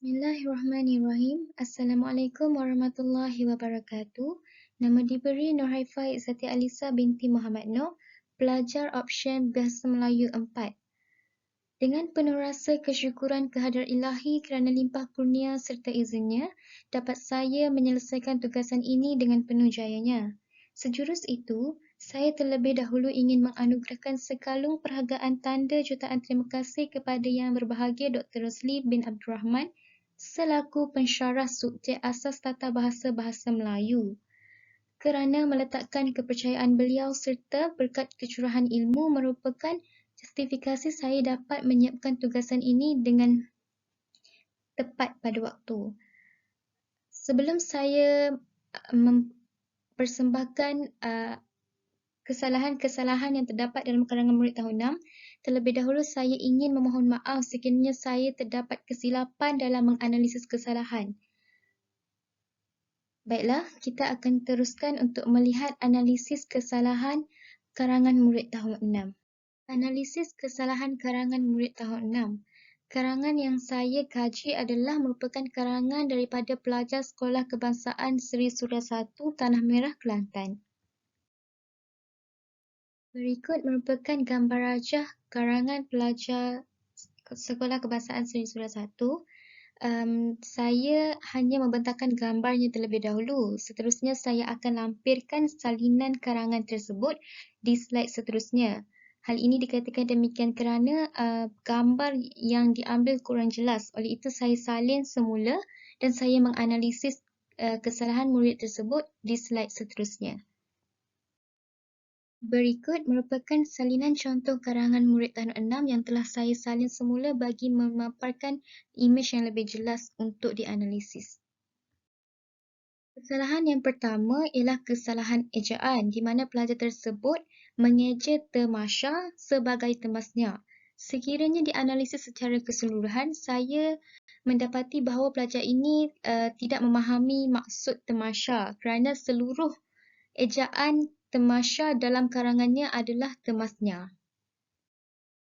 Bismillahirrahmanirrahim. Assalamualaikum warahmatullahi wabarakatuh. Nama diberi Nurhaifah Izzati Alisa binti Muhammad Noor, pelajar option Bahasa Melayu 4. Dengan penuh rasa kesyukuran kehadrat Ilahi kerana limpah kurnia serta izinnya, dapat saya menyelesaikan tugasan ini dengan penuh jayanya. Sejurus itu, saya terlebih dahulu ingin menganugerahkan sekalung perhargaan tanda jutaan terima kasih kepada Yang Berbahagia Dr. Rosli bin Abdul Rahman selaku pensyarah subjek asas tata bahasa Melayu kerana meletakkan kepercayaan beliau serta berkat kecurahan ilmu merupakan justifikasi saya dapat menyiapkan tugasan ini dengan tepat pada waktu. Sebelum saya mempersembahkan kesalahan-kesalahan yang terdapat dalam karangan murid tahun 6, terlebih dahulu saya ingin memohon maaf sekiranya saya terdapat kesilapan dalam menganalisis kesalahan. Baiklah, kita akan teruskan untuk melihat analisis kesalahan karangan murid tahun 6. Analisis kesalahan karangan murid tahun 6. Karangan yang saya kaji adalah merupakan karangan daripada pelajar Sekolah Kebangsaan Seri Suria 1 Tanah Merah, Kelantan. Berikut merupakan gambar rajah karangan pelajar Sekolah Kebangsaan Seri Suria 1. Saya hanya membentangkan gambarnya terlebih dahulu. Seterusnya saya akan lampirkan salinan karangan tersebut di slide seterusnya. Hal ini dikatakan demikian kerana gambar yang diambil kurang jelas. Oleh itu saya salin semula dan saya menganalisis kesalahan murid tersebut di slide seterusnya. Berikut merupakan salinan contoh karangan murid tahun 6 yang telah saya salin semula bagi memaparkan imej yang lebih jelas untuk dianalisis. Kesalahan yang pertama ialah kesalahan ejaan di mana pelajar tersebut mengeja Tamasya sebagai temasnya. Sekiranya dianalisis secara keseluruhan, saya mendapati bahawa pelajar ini tidak memahami maksud Tamasya kerana seluruh ejaan Tamasya dalam karangannya adalah temasnya.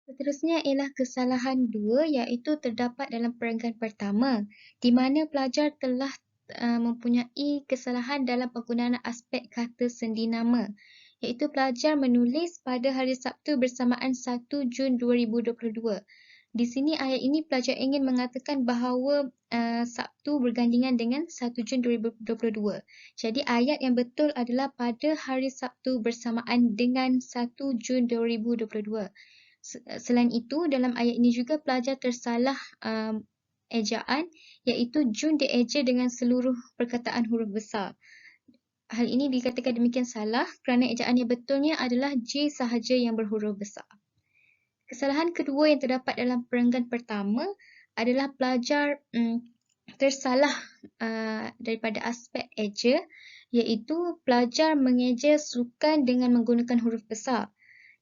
Seterusnya ialah kesalahan 2 iaitu terdapat dalam perenggan pertama di mana pelajar telah mempunyai kesalahan dalam penggunaan aspek kata sendi nama iaitu pelajar menulis pada hari Sabtu bersamaan 1 Jun 2022. Di sini ayat ini pelajar ingin mengatakan bahawa Sabtu bergandingan dengan 1 Jun 2022. Jadi ayat yang betul adalah pada hari Sabtu bersamaan dengan 1 Jun 2022. Selain itu, dalam ayat ini juga pelajar tersalah ejaan iaitu Jun dieja dengan seluruh perkataan huruf besar. Hal ini dikatakan demikian salah kerana ejaan yang betulnya adalah J sahaja yang berhuruf besar. Kesalahan kedua yang terdapat dalam perenggan pertama adalah pelajar tersalah daripada aspek eja iaitu pelajar mengeja sukan dengan menggunakan huruf besar.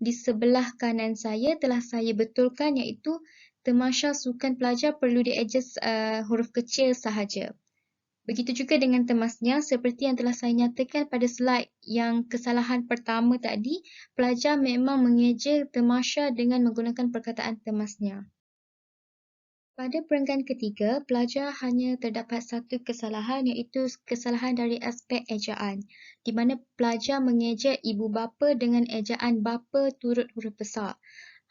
Di sebelah kanan saya telah saya betulkan iaitu Tamasya sukan pelajar perlu dieja huruf kecil sahaja. Begitu juga dengan temasnya, seperti yang telah saya nyatakan pada slide yang kesalahan pertama tadi, pelajar memang mengeja Tamasya dengan menggunakan perkataan temasnya. Pada perenggan ketiga, pelajar hanya terdapat satu kesalahan iaitu kesalahan dari aspek ejaan, di mana pelajar mengeja ibu bapa dengan ejaan bapa turut huruf besar.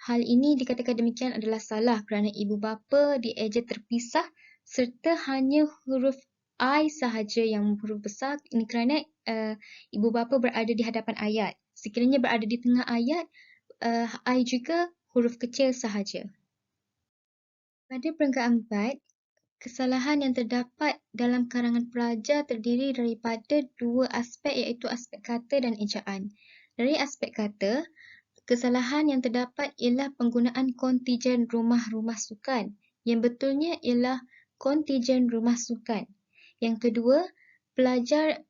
Hal ini dikatakan demikian adalah salah kerana ibu bapa dieja terpisah serta hanya huruf I sahaja yang huruf besar. Ini kerana ibu bapa berada di hadapan ayat. Sekiranya berada di tengah ayat, I juga huruf kecil sahaja. Pada perenggan 4, kesalahan yang terdapat dalam karangan pelajar terdiri daripada dua aspek iaitu aspek kata dan ejaan. Dari aspek kata, kesalahan yang terdapat ialah penggunaan kontijen rumah-rumah sukan. Yang betulnya ialah kontijen rumah sukan. Yang kedua, pelajar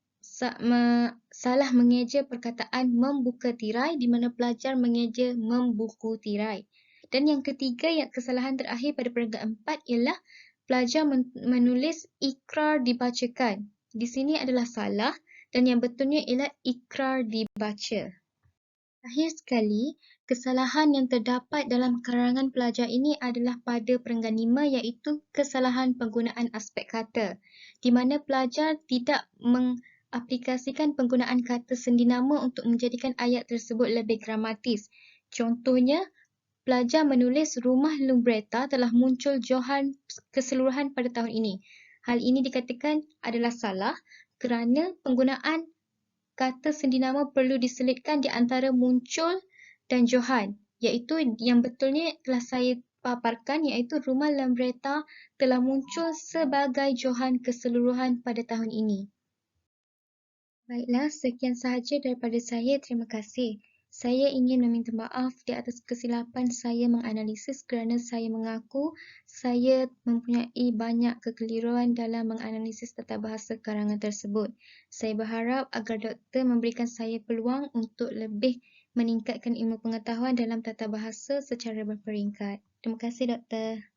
salah mengeja perkataan membuka tirai di mana pelajar mengeja membuku tirai. Dan yang ketiga, kesalahan terakhir pada perenggan 4 ialah pelajar menulis ikrar dibacakan. Di sini adalah salah dan yang betulnya ialah ikrar dibaca. Akhir sekali, kesalahan yang terdapat dalam karangan pelajar ini adalah pada perenggan 5 iaitu kesalahan penggunaan aspek kata, di mana pelajar tidak mengaplikasikan penggunaan kata sendinama untuk menjadikan ayat tersebut lebih gramatis. Contohnya, pelajar menulis rumah Lumbretta telah muncul Johan keseluruhan pada tahun ini. Hal ini dikatakan adalah salah kerana penggunaan kata sendinama perlu diselitkan di antara muncul dan Johan, iaitu yang betulnya telah saya paparkan iaitu rumah Lambretta telah muncul sebagai Johan keseluruhan pada tahun ini. Baiklah, sekian sahaja daripada saya. Terima kasih. Saya ingin meminta maaf di atas kesilapan saya menganalisis kerana saya mengaku saya mempunyai banyak kekeliruan dalam menganalisis tata bahasa karangan tersebut. Saya berharap agar doktor memberikan saya peluang untuk lebih meningkatkan ilmu pengetahuan dalam tata bahasa secara berperingkat. Terima kasih, doktor.